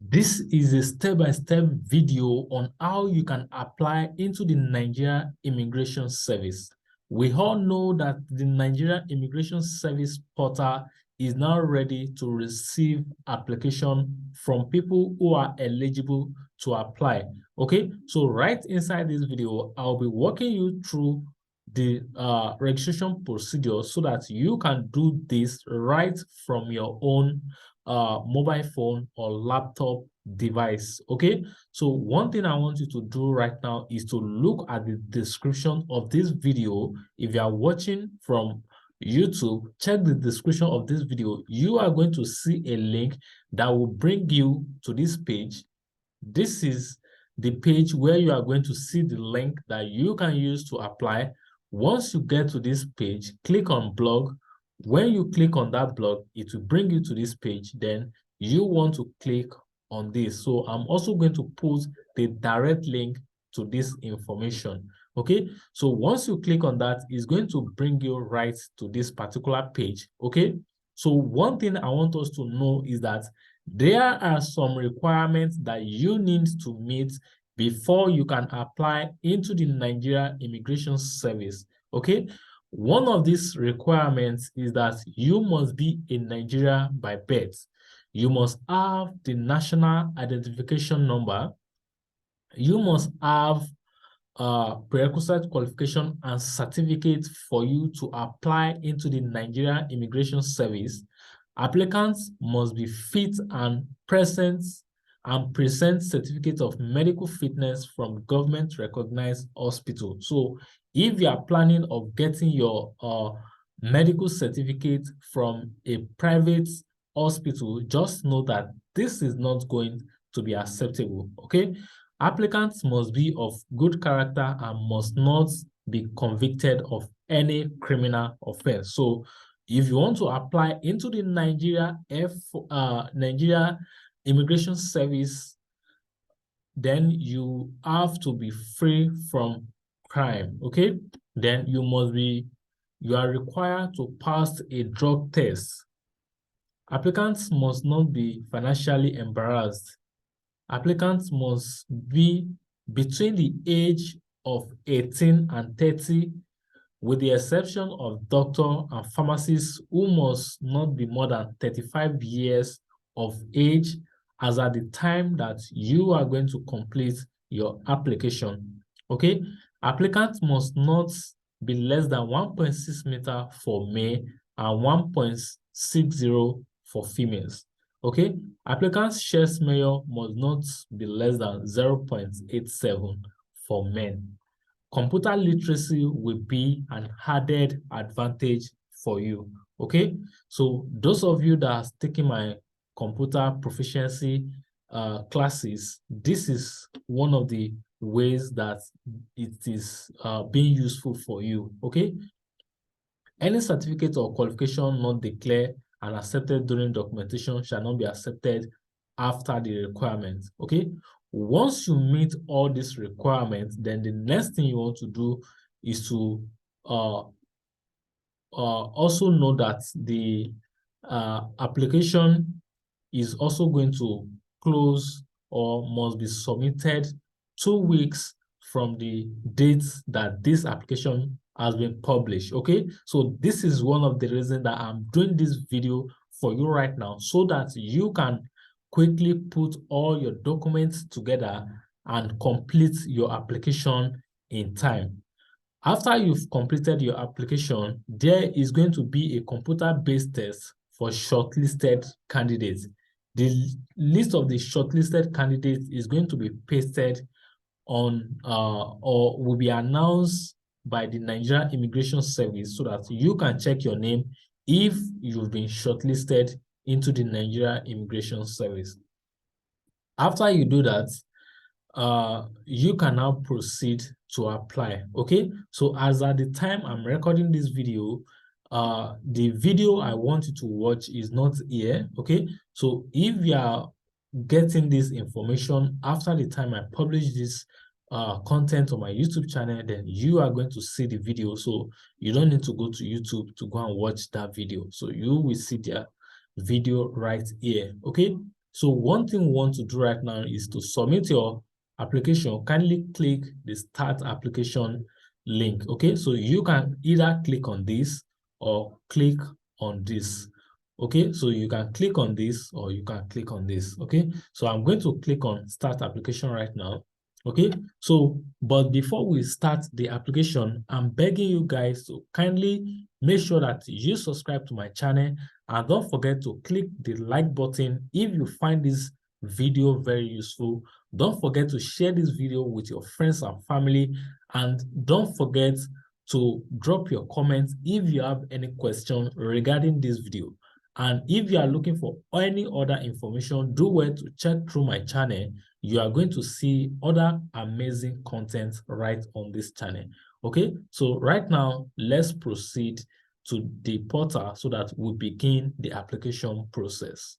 This is a step-by-step video on how you can apply into the Nigeria Immigration Service. We all know that the Nigeria Immigration Service portal is now ready to receive application from people who are eligible to apply. Okay, so right inside this video, I'll be walking you through the registration procedure so that you can do this right from your own mobile phone or laptop device. Okay, so one thing I want you to do right now is to look at the description of this video. If you are watching from YouTube, check the description of this video. You are going to see a link that will bring you to this page. This is the page where you are going to see the link that you can use to apply. Once you get to this page, click on blog. When you click on that blog, it will bring you to this page. Then you want to click on this. So I'm also going to put the direct link to this information. Okay, so once you click on that, it's going to bring you right to this particular page. Okay, so one thing I want us to know is that there are some requirements that you need to meet before you can apply into the Nigeria Immigration Service. Okay, one of these requirements is that you must be in Nigeria by birth. You must have the national identification number. You must have prerequisite qualification and certificate for you to apply into the Nigeria Immigration Service. Applicants must be fit and present and present certificate of medical fitness from government-recognized hospital. So if you are planning of getting your medical certificate from a private hospital, just know that this is not going to be acceptable, okay? Applicants must be of good character and must not be convicted of any criminal offense. So if you want to apply into the Nigeria Immigration Service, then you have to be free from crime, okay? Then you are required to pass a drug test. Applicants must not be financially embarrassed. Applicants must be between the age of 18 and 30, with the exception of doctor and pharmacists who must not be more than 35 years of age as at the time that you are going to complete your application. Okay, applicants must not be less than 1.6 meter for male and 1.60 for females. Okay, applicants' chest measure must not be less than 0.87 for men. Computer literacy will be an added advantage for you. Okay, so those of you that are taking my computer proficiency classes, this is one of the ways that it is being useful for you. Okay, any certificate or qualification not declared and accepted during documentation shall not be accepted after the requirements. Okay, once you meet all these requirements, then the next thing you want to do is to also know that the application is also going to close or must be submitted 2 weeks from the date that this application has been published. Okay, so this is one of the reasons that I'm doing this video for you right now, so that you can quickly put all your documents together and complete your application in time. After you've completed your application, there is going to be a computer-based test for shortlisted candidates. The list of the shortlisted candidates is going to be pasted on or will be announced by the Nigerian Immigration Service so that you can check your name if you've been shortlisted into the Nigerian Immigration Service. After you do that, you can now proceed to apply. Okay, so as at the time I'm recording this video, the video I want you to watch is not here. Okay, so if you are getting this information after the time I publish this content on my YouTube channel, then you are going to see the video. So you don't need to go to YouTube to go and watch that video. So you will see the video right here. Okay, So one thing we want to do right now is to submit your application. Kindly click the start application link. Okay, so you can either click on this or click on this. Okay, so you can click on this or you can click on this. Okay, so I'm going to click on start application right now. Okay, so but before we start the application, I'm begging you guys to kindly make sure that you subscribe to my channel, and don't forget to click the like button if you find this video very useful. Don't forget to share this video with your friends and family, and don't forget to drop your comments if you have any question regarding this video. And if you are looking for any other information, do well to check through my channel. You are going to see other amazing content right on this channel. Okay, so right now, let's proceed to the portal so that we begin the application process.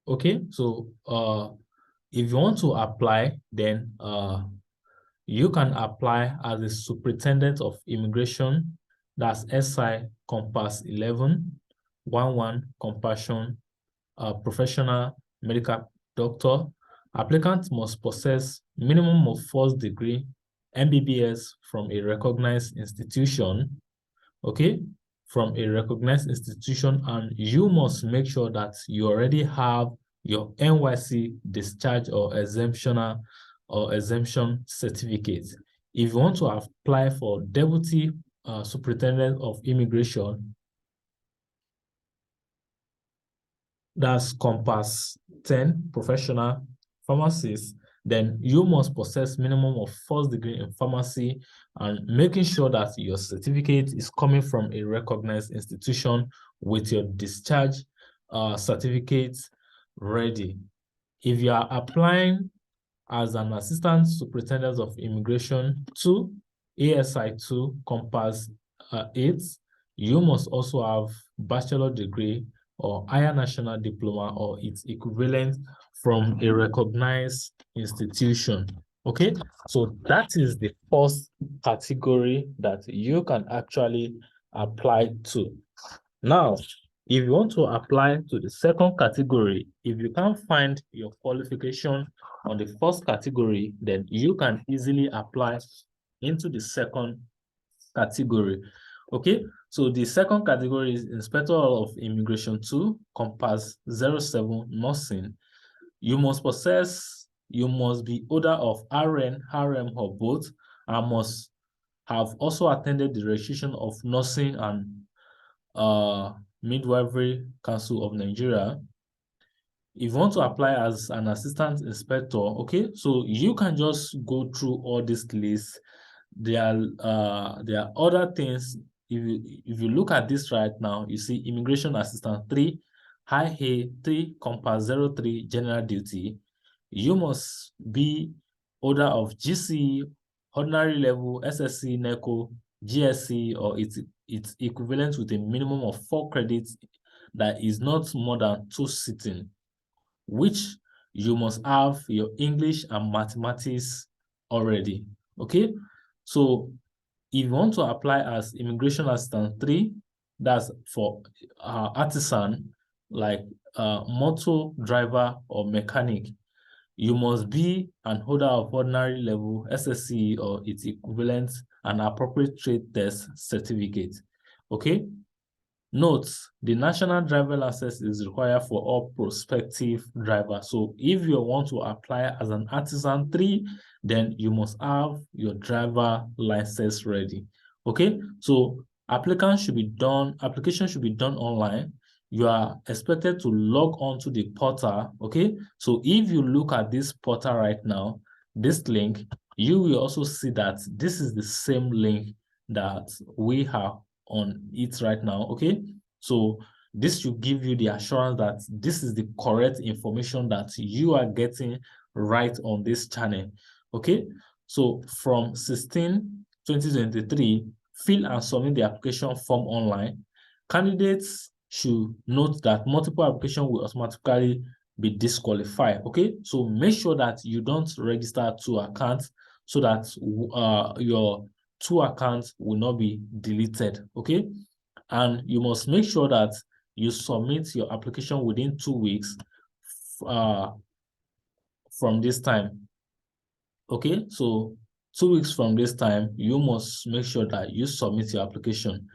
Okay, so if you want to apply, then you can apply as a superintendent of immigration. That's SI Compass 11 Compassion professional medical doctor. Applicant must possess minimum of first degree MBBS from a recognized institution. Okay, from a recognized institution, and you must make sure that you already have your NYC discharge or exemption certificate. If you want to apply for deputy superintendent of immigration, that's Compass 10 professional pharmacist, then you must possess minimum of first degree in pharmacy, and making sure that your certificate is coming from a recognized institution with your discharge certificate ready. If you are applying as an assistant superintendent of immigration to ASI 2 Compass 8, you must also have bachelor degree or higher national diploma or its equivalent from a recognized institution. Okay, so that is the first category that you can actually apply to. Now, if you want to apply to the second category, if you can't find your qualification on the first category, then you can easily apply into the second category. Okay, so the second category is Inspector of Immigration 2, Compass 07 Nursing. You must be holder of RN, RM, or both, and must have also attended the registration of Nursing and Midwifery Council of Nigeria. If you want to apply as an assistant inspector, okay, so you can just go through all these lists. There are other things. If you look at this right now, you see immigration assistant 3, high A 3, Compass 03, general duty. You must be holder of GC, ordinary level, SSC, NECO, GSC, or its equivalent with a minimum of 4 credits that is not more than 2 sitting, which you must have your English and mathematics already. Okay, so if you want to apply as immigration assistant 3, that's for artisan like motor driver or mechanic. You must be an holder of ordinary level, SSC, or its equivalent, and appropriate trade test certificate. Okay, Note, the national driver license is required for all prospective drivers. So if you want to apply as an artisan 3, then you must have your driver license ready. Okay, so application should be done online. You are expected to log on to the portal. Okay, so if you look at this portal right now, this link, you will also see that this is the same link that we have on it right now. Okay, so this should give you the assurance that this is the correct information that you are getting right on this channel. Okay, so from 16/2023, fill and submit the application form online. Candidates should note that multiple application will automatically be disqualified. Okay, so make sure that you don't register 2 accounts so that your 2 accounts will not be deleted. Okay, and you must make sure that you submit your application within 2 weeks from this time. Okay, so 2 weeks from this time, you must make sure that you submit your application.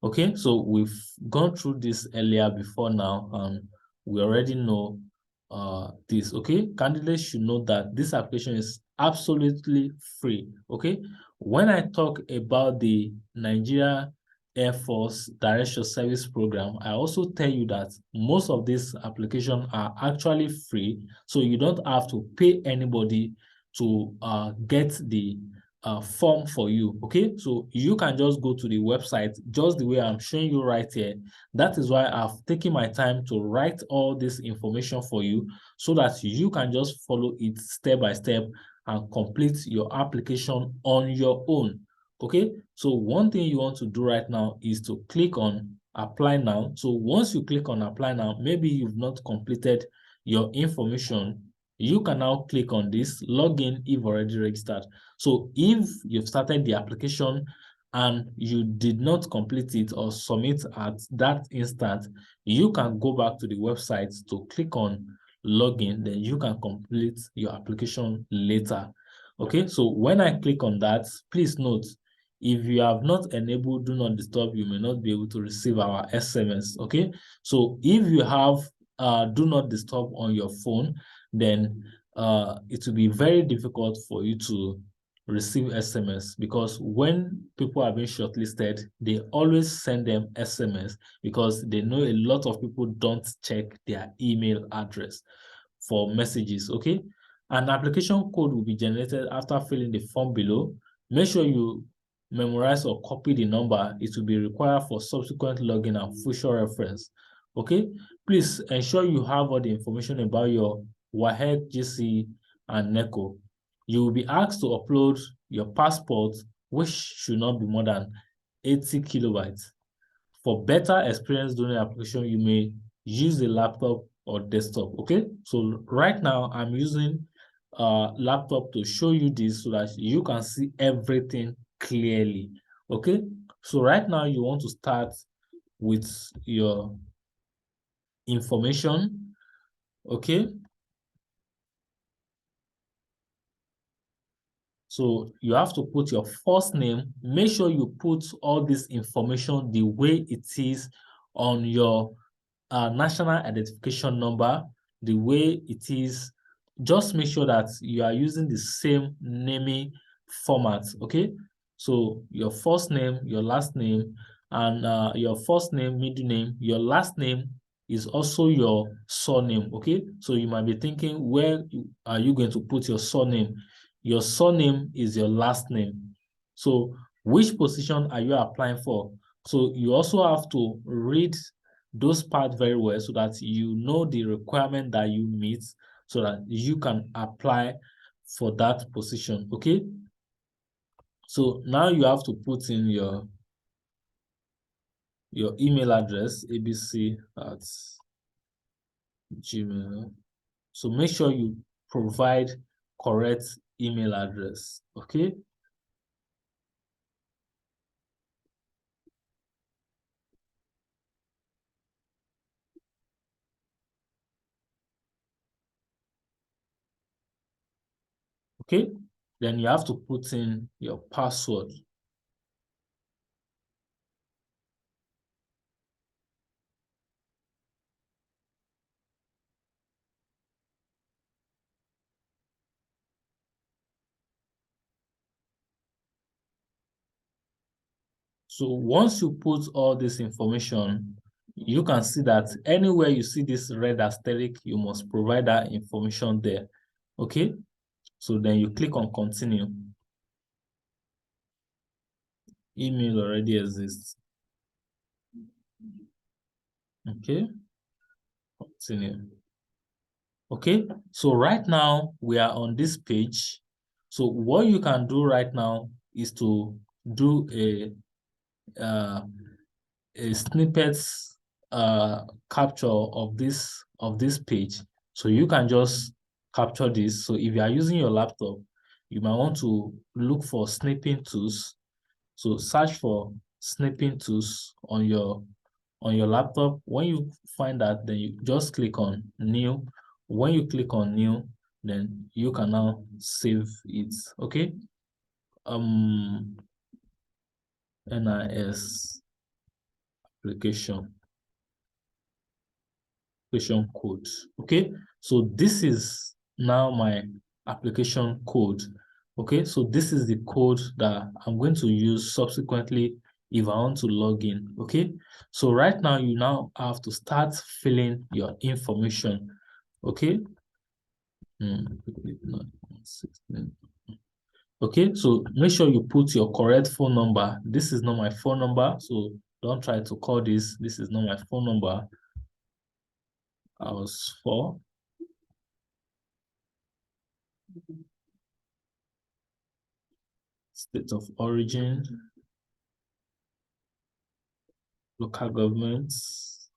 Okay, so we've gone through this earlier before now, and we already know this. Okay, candidates should know that this application is absolutely free. Okay, when I talk about the Nigeria Air Force Director Service Program, I also tell you that most of these applications are actually free, so you don't have to pay anybody to get the form for you. Okay, so you can just go to the website just the way I'm showing you right here. That is why I've taken my time to write all this information for you so that you can just follow it step by step and complete your application on your own. Okay, so one thing you want to do right now is to click on apply now. So once you click on apply now, maybe you've not completed your information, you can now click on this login if already registered. So if you've started the application and you did not complete it or submit at that instant, you can go back to the website to click on login, then you can complete your application later. Okay, so when I click on that, please note, if you have not enabled do not disturb, you may not be able to receive our SMS. Okay, so if you have do not disturb on your phone, then it will be very difficult for you to receive SMS, because when people are being shortlisted, they always send them SMS because they know a lot of people don't check their email address for messages. Okay, an application code will be generated after filling the form below. Make sure you memorize or copy the number. It will be required for subsequent login and future reference. Okay, please ensure you have all the information about your WAHEC, GC, and NECO. You will be asked to upload your passport, which should not be more than 80 kilobytes. For better experience during the application, you may use a laptop or desktop. Okay, so right now I'm using a laptop to show you this so that you can see everything clearly. Okay, so right now you want to start with your information. Okay, so you have to put your first name. Make sure you put all this information the way it is on your national identification number, the way it is. Just make sure that you are using the same naming format. Okay, so your first name, your last name, and your first name, middle name, your last name is also your surname. Okay, so you might be thinking, where are you going to put your surname? Your surname is your last name. So which position are you applying for? So you also have to read those parts very well so that you know the requirement that you meet so that you can apply for that position. Okay, so now you have to put in your email address, abc@gmail. So make sure you provide correct email address. Okay, okay, then you have to put in your password. So once you put all this information, you can see that anywhere you see this red asterisk, you must provide that information there. Okay, so then you click on continue. Email already exists. Okay, continue. Okay, so right now we are on this page. So what you can do right now is to do a snippet capture of this page. So you can just capture this. So if you are using your laptop, you might want to look for snipping tools. So search for snipping tools on your laptop. When you find that, then you just click on new. When you click on new, then you can now save it. Okay. NIS application code. Okay, so this is now my application code. Okay, so this is the code that I'm going to use subsequently if I want to log in. Okay, so right now you now have to start filling your information. Okay. Okay, so make sure you put your correct phone number. This is not my phone number, so don't try to call this. This is not my phone number. I was 4. State of origin, local governments.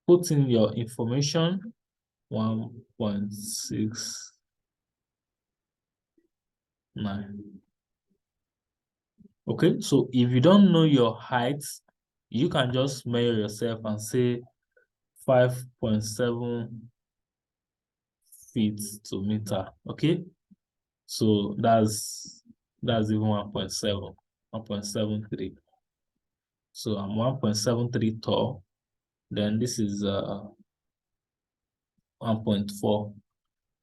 Put in your information, 1.69. Okay, so if you don't know your height, you can just measure yourself and say 5.7 feet to meter. Okay, so that's even 1.7, 1.73. So I'm 1.73 tall. Then this is 1.4.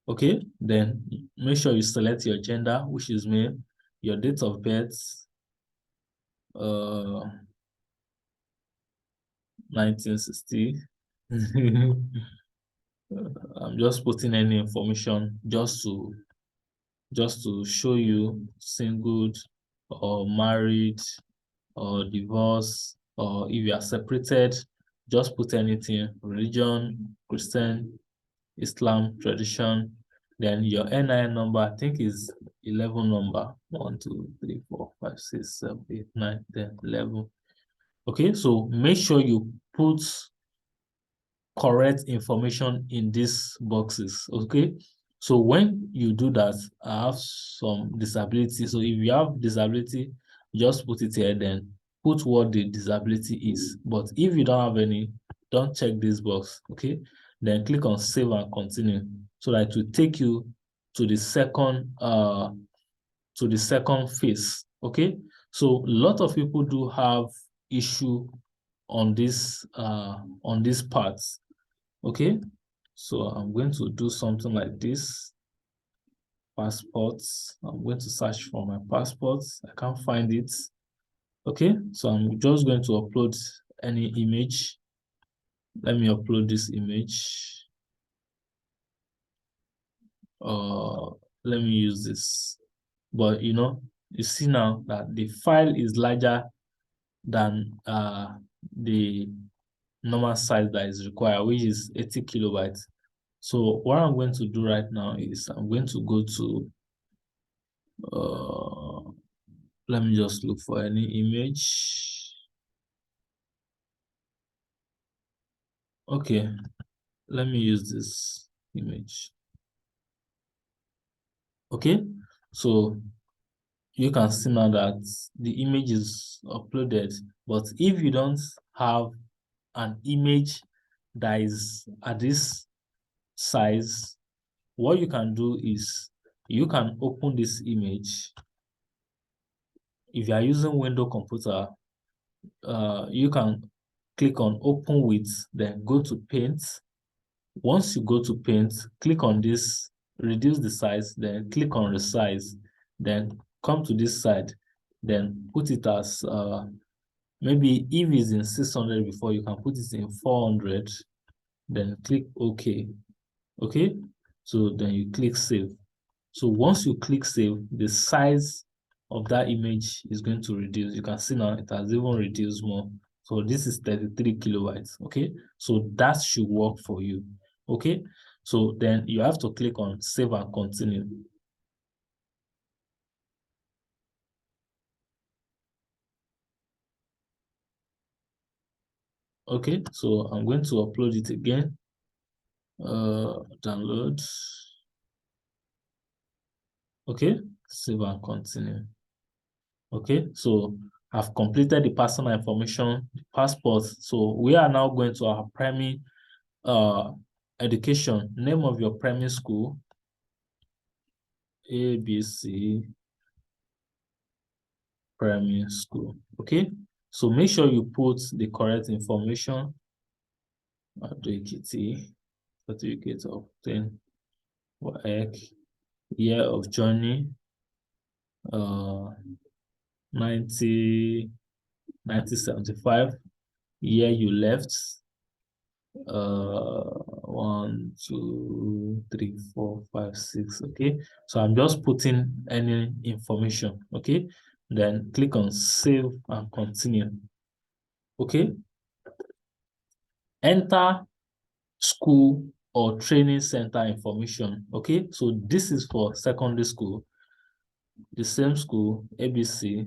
Okay, then make sure you select your gender, which is male, your date of birth, 1960. I'm just putting any information just to show you single or married or divorced, or if you are separated, just put anything, religion, Christian, Islam, tradition. Then your NIN number, I think, is 11 number. 1, 2, 3, 4, 5, 6, 7, 8, 9, 10, 11. Okay, so make sure you put correct information in these boxes. Okay, so when you do that, I have some disability. So if you have disability, just put it here, then put what the disability is. But if you don't have any, don't check this box. Okay, then click on save and continue, so that it will take you to the second phase. Okay, so a lot of people do have issue on this parts. Okay, so I'm going to do something like this. Passports. I'm going to search for my passports. I can't find it. Okay, so I'm just going to upload any image. Let me upload this image. Let me use this. But you see now that the file is larger than the normal size that is required, which is 80 kilobytes. So what I'm going to do right now is I'm going to go to let me just look for any image. Okay, let me use this image. Okay, so you can see now that the image is uploaded, but if you don't have an image that is at this size, what you can do is you can open this image. If you are using Windows computer, you can click on open with, then go to paint. Once you go to paint, click on this, reduce the size, then click on resize, then come to this side, then put it as Maybe if it's in 600 before, you can put it in 400, then click OK. Okay, so then you click save. So once you click save, the size of that image is going to reduce. You can see now it has even reduced more. So this is 33 kilobytes. Okay, so that should work for you. Okay, so then you have to click on save and continue. Okay, so I'm going to upload it again. Download. Okay, save and continue. Okay, so I've completed the personal information, the passport. So we are now going to our primary education. Name of your primary school, ABC Primary School. Okay, so make sure you put the correct information. Certificate of 10 year of journey, 1975, year you left, 1, 2, 3, 4, 5, 6. Okay, so I'm just putting any information. Okay, then click on save and continue. Okay, enter school or training center information. Okay, so this is for secondary school. The same school, ABC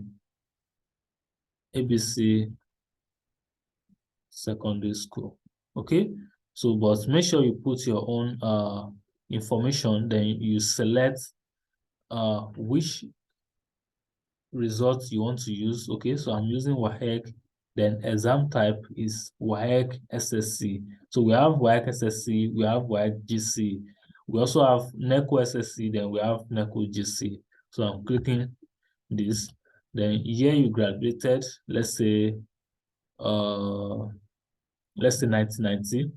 Secondary School. Okay, so but make sure you put your own information, then you select which results you want to use. Okay, so I'm using WAHEC, then exam type is WAHEC SSC. So we have WAHEC SSC, we have WAHEC GC, we also have NECO SSC, then we have NECO GC. So I'm clicking this, then year you graduated, let's say 1990,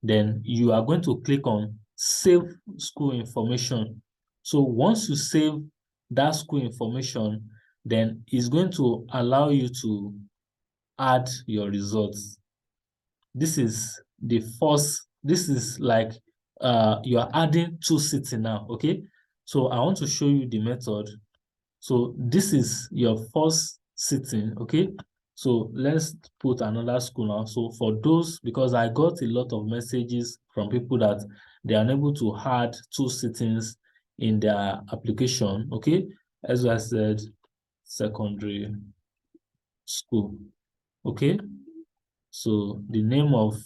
then you are going to click on save school information. So once you save that school information, then it's going to allow you to add your results. This is the first, this is like you are adding 2 sitting now. Okay, so I want to show you the method. So this is your first sitting. Okay, so let's put another school now. So for those, because I got a lot of messages from people that they are unable to add 2 sittings in their application. Okay, as I said, secondary school. Okay, so the name of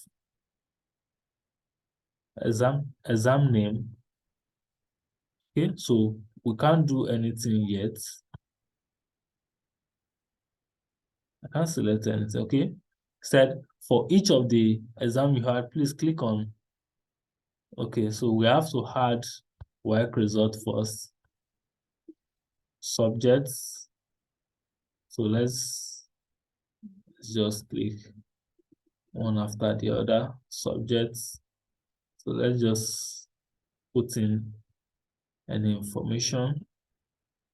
exam name. Okay, so we can't do anything yet. I can't select anything. Okay, said for each of the exam you had, please click on. Okay, so we have to add work result first. Subjects. So let's just click one after the other. Subjects. So let's just put in any information.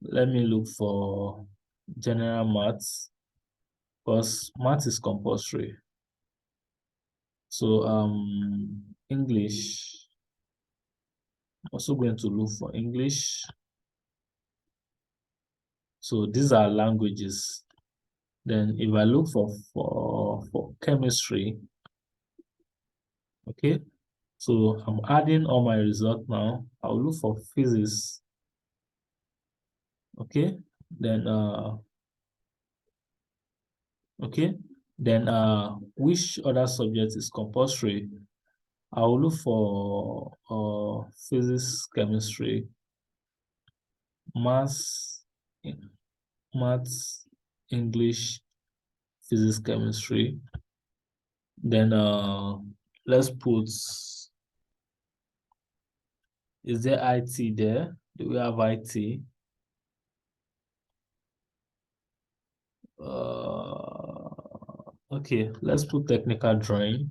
Let me look for general maths, because math is compulsory. So English. Also going to look for English. So these are languages. Then if I look for chemistry, okay, so I'm adding all my results now. I'll look for physics. Okay, then okay, then which other subject is compulsory? I'll look for physics, chemistry, maths, English, physics, chemistry. Then let's put, is there IT there? Do we have IT? Okay, let's put technical drawing.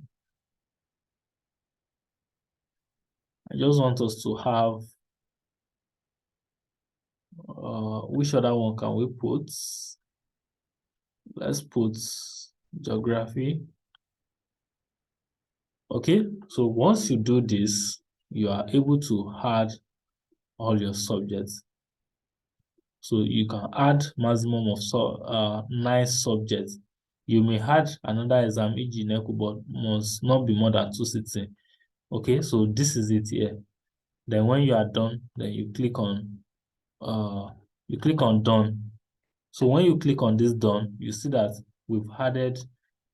I just want us to have which other one can we put? Let's put geography. Okay, so once you do this, you are able to add all your subjects. So you can add maximum of 9 subjects. You may add another exam, e.g. NECO, but must not be more than 2 sitting. Okay, so this is it here. Then when you are done, then you click on done. So when you click on this done, you see that we've added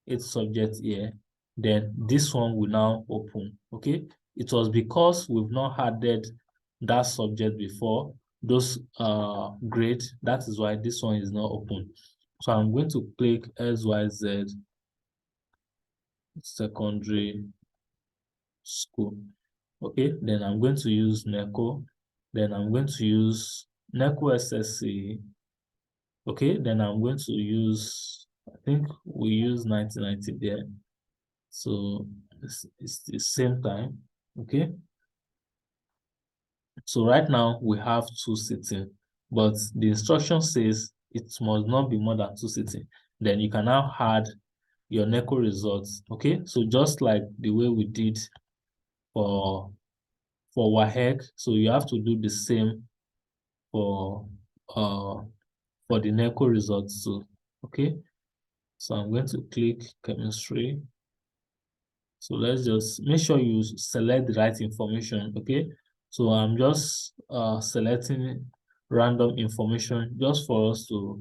8 subjects here. Then this one will now open. Okay, it was because we've not added that subject before, those grade. That is why this one is not open. So I'm going to click SYZ secondary school. Okay, then I'm going to use NECO. Then I'm going to use NECO SSC. Okay, then I'm going to use, I think we use 1990 there. So it's the same time. Okay. So right now we have 2 sitting, but the instruction says it must not be more than 2 sitting. Then you can now add your NECO results. Okay, so just like the way we did for WAHEC, so you have to do the same for the NECO results too. Okay, so I'm going to click chemistry. So let's just make sure you select the right information. Okay, so I'm just selecting random information just for us to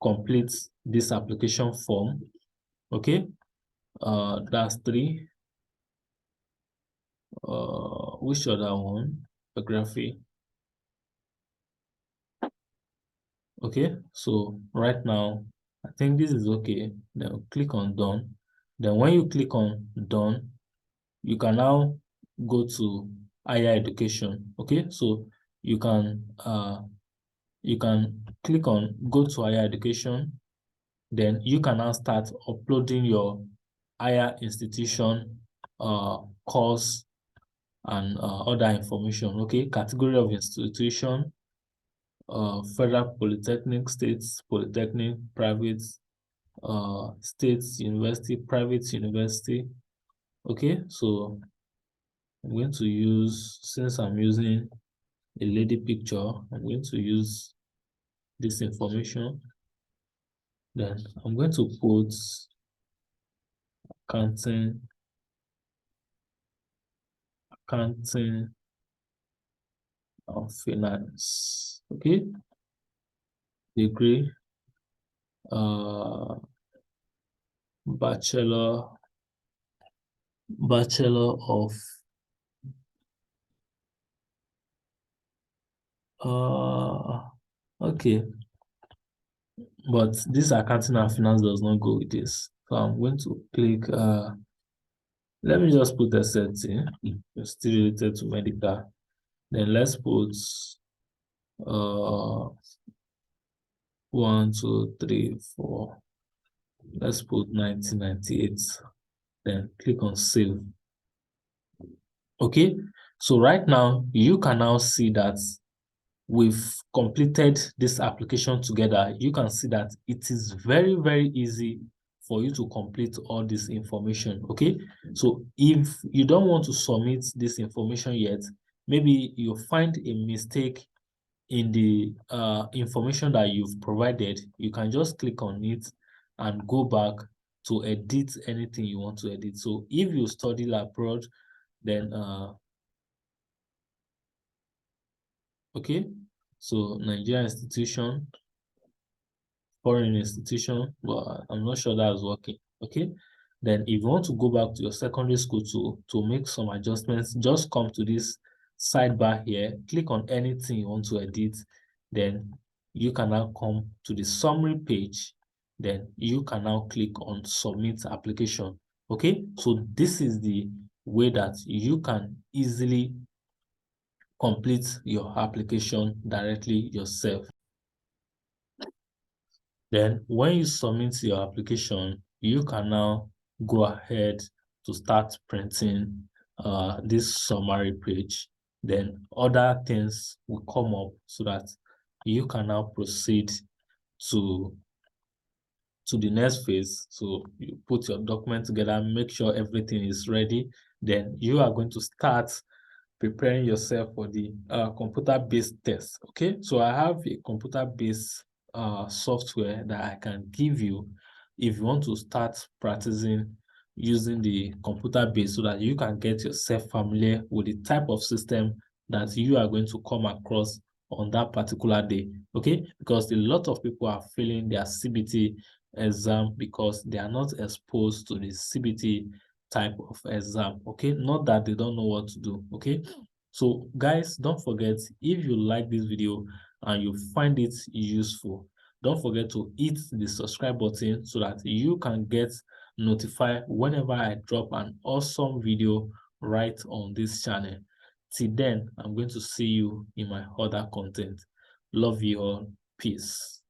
complete this application form. Okay, that's 3. Which other one? Geography. Okay, so right now I think this is okay. Then click on done. Then when you click on done, you can now go to higher education. Okay, so you can click on go to higher education. Then you can now start uploading your higher institution course and other information. Okay, category of institution, federal polytechnic, states polytechnic, private, states university, private university. Okay, so I'm going to use, since I'm using a lady picture, I'm going to use this information. Then I'm going to put accounting and finance. Okay, degree, bachelor of okay, but this accounting and finance does not go with this. So I'm going to click let me just put a setting. It's still related to medical. Then let's put 1, 2, 3, 4. Let's put 1998. Then click on save. Okay, so right now you can now see that we've completed this application together. You can see that it is very, very easy for you to complete all this information. Okay, so if you don't want to submit this information yet, maybe you find a mistake in the information that you've provided, you can just click on it and go back to edit anything you want to edit. So if you study abroad, then okay, so Nigerian institution, foreign institution, but I'm not sure that's working. Okay, then if you want to go back to your secondary school to make some adjustments, just come to this sidebar here, click on anything you want to edit, then you can now come to the summary page, then you can now click on submit application. Okay, so this is the way that you can easily complete your application directly yourself. Then when you submit your application, you can now go ahead to start printing this summary page. Then other things will come up so that you can now proceed to to the next phase. So you put your document together, make sure everything is ready. Then you are going to start preparing yourself for the computer-based test. Okay, so I have a computer-based software that I can give you if you want to start practicing using the computer-based, so that you can get yourself familiar with the type of system that you are going to come across on that particular day. Okay, because a lot of people are failing their CBT exam because they are not exposed to the CBT type of exam. Okay, not that they don't know what to do. Okay, so guys, don't forget, if you like this video and you find it useful, don't forget to hit the subscribe button so that you can get notified whenever I drop an awesome video right on this channel. Till then, I'm going to see you in my other content. Love you all. Peace.